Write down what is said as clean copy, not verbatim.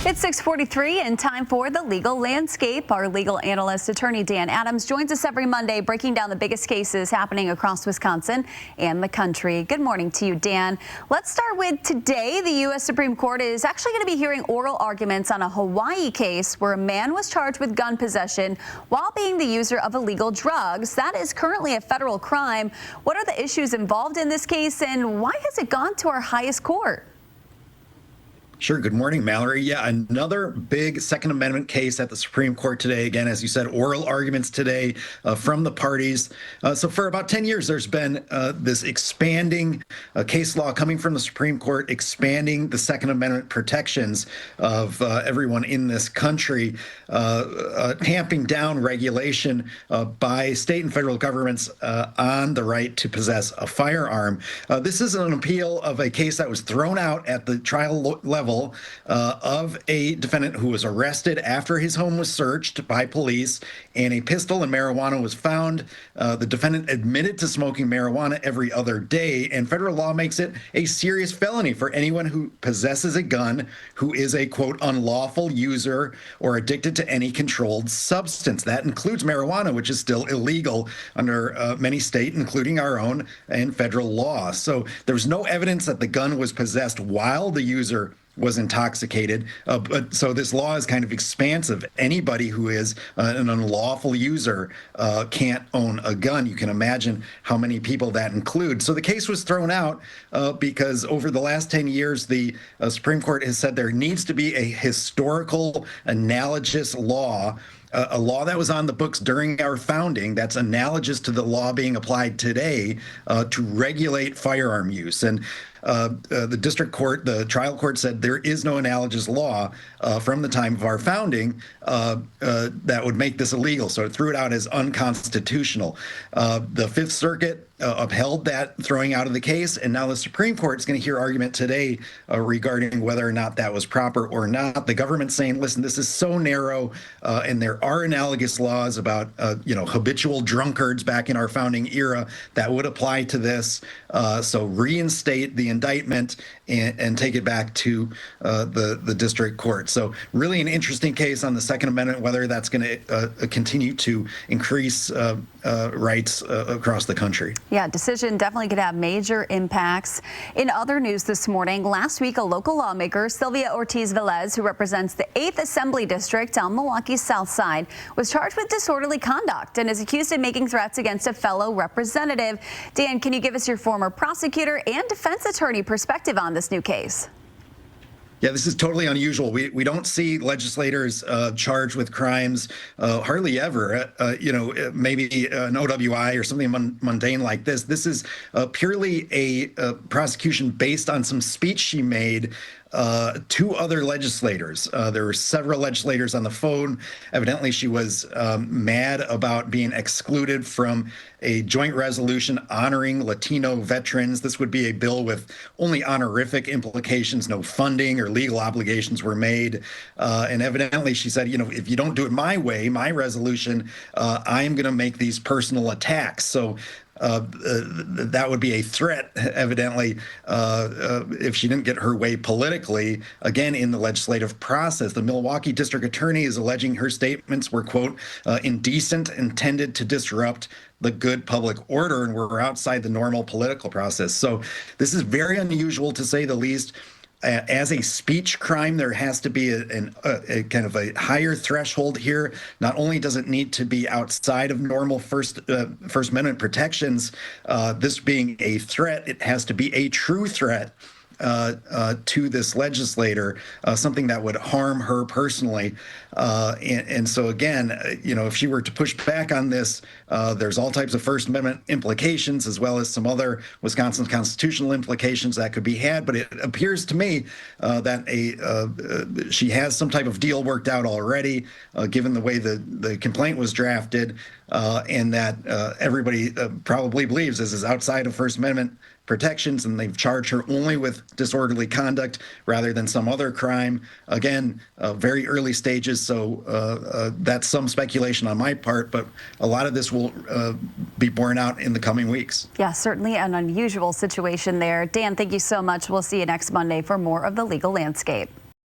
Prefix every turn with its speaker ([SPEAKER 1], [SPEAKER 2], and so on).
[SPEAKER 1] It's 6:43 and time for the legal landscape. Our legal analyst attorney Dan Adams joins us every Monday breaking down the biggest cases happening across Wisconsin and the country. Good morning to you, Dan. Let's start with today. The U.S. Supreme Court is actually going to be hearing oral arguments on a Hawaii case where a man was charged with gun possession while being the user of illegal drugs. That is currently a federal crime. What are the issues involved in this case and why has it gone to our highest court?
[SPEAKER 2] Sure. Good morning, Mallory. Yeah, another big Second Amendment case at the Supreme Court today. Again, as you said, oral arguments today from the parties. So for about 10 years, there's been this expanding case law coming from the Supreme Court, expanding the Second Amendment protections of everyone in this country, tamping down regulation by state and federal governments on the right to possess a firearm. This is an appeal of a case that was thrown out at the trial level of a defendant who was arrested after his home was searched by police and a pistol and marijuana was found. The defendant admitted to smoking marijuana every other day, and federal law makes it a serious felony for anyone who possesses a gun who is a, quote, unlawful user or addicted to any controlled substance. That includes marijuana, which is still illegal under many state, including our own, and federal law. So there was no evidence that the gun was possessed while the user was intoxicated. But so this law is kind of expansive. Anybody who is an unlawful user can't own a gun. You can imagine how many people that includes. So the case was thrown out because over the last 10 years, the Supreme Court has said there needs to be a historical analogous law, a law that was on the books during our founding that's analogous to the law being applied today to regulate firearm use. And the district court, the trial court said there is no analogous law from the time of our founding that would make this illegal. So it threw it out as unconstitutional. The Fifth Circuit upheld that throwing out of the case, and now the Supreme Court is going to hear argument today regarding whether or not that was proper or not. The government saying, listen, this is so narrow, and there are analogous laws about habitual drunkards back in our founding era that would apply to this. So reinstate the indictment and take it back to the district court. So really an interesting case on the Second Amendment, whether that's going to continue to increase rights across the country.
[SPEAKER 1] Yeah, decision definitely could have major impacts. In other news this morning, last week, a local lawmaker, Sylvia Ortiz-Velez, who represents the 8th Assembly District on Milwaukee's South Side, was charged with disorderly conduct and is accused of making threats against a fellow representative. Dan, can you give us your former prosecutor and defense attorney perspective on this new case?
[SPEAKER 2] Yeah, this is totally unusual. We don't see legislators charged with crimes hardly ever. Maybe an OWI or something mundane like this. This is purely a prosecution based on some speech she made to other legislators. There were several legislators on the phone. Evidently, she was mad about being excluded from a joint resolution honoring Latino veterans. This would be a bill with only honorific implications, no funding or legal obligations were made. And evidently, she said, if you don't do it my way, my resolution, I am going to make these personal attacks. So that would be a threat, evidently, if she didn't get her way politically, again, in the legislative process. The Milwaukee district attorney is alleging her statements were, quote, indecent, intended to disrupt the good public order, and were outside the normal political process. So this is very unusual, to say the least. As a speech crime, there has to be a kind of a higher threshold here. Not only does it need to be outside of normal First Amendment protections, this being a threat, it has to be a true threat to this legislator, something that would harm her personally. And so again, if she were to push back on this, there's all types of First Amendment implications, as well as some other Wisconsin constitutional implications that could be had. But it appears to me that she has some type of deal worked out already, given the way the complaint was drafted, and that everybody probably believes this is outside of First Amendment protections, and they've charged her only with disorderly conduct rather than some other crime. Again, very early stages, so that's some speculation on my part, but a lot of this will be borne out in the coming weeks.
[SPEAKER 1] Yeah, certainly an unusual situation there. Dan, thank you so much. We'll see you next Monday for more of the legal landscape.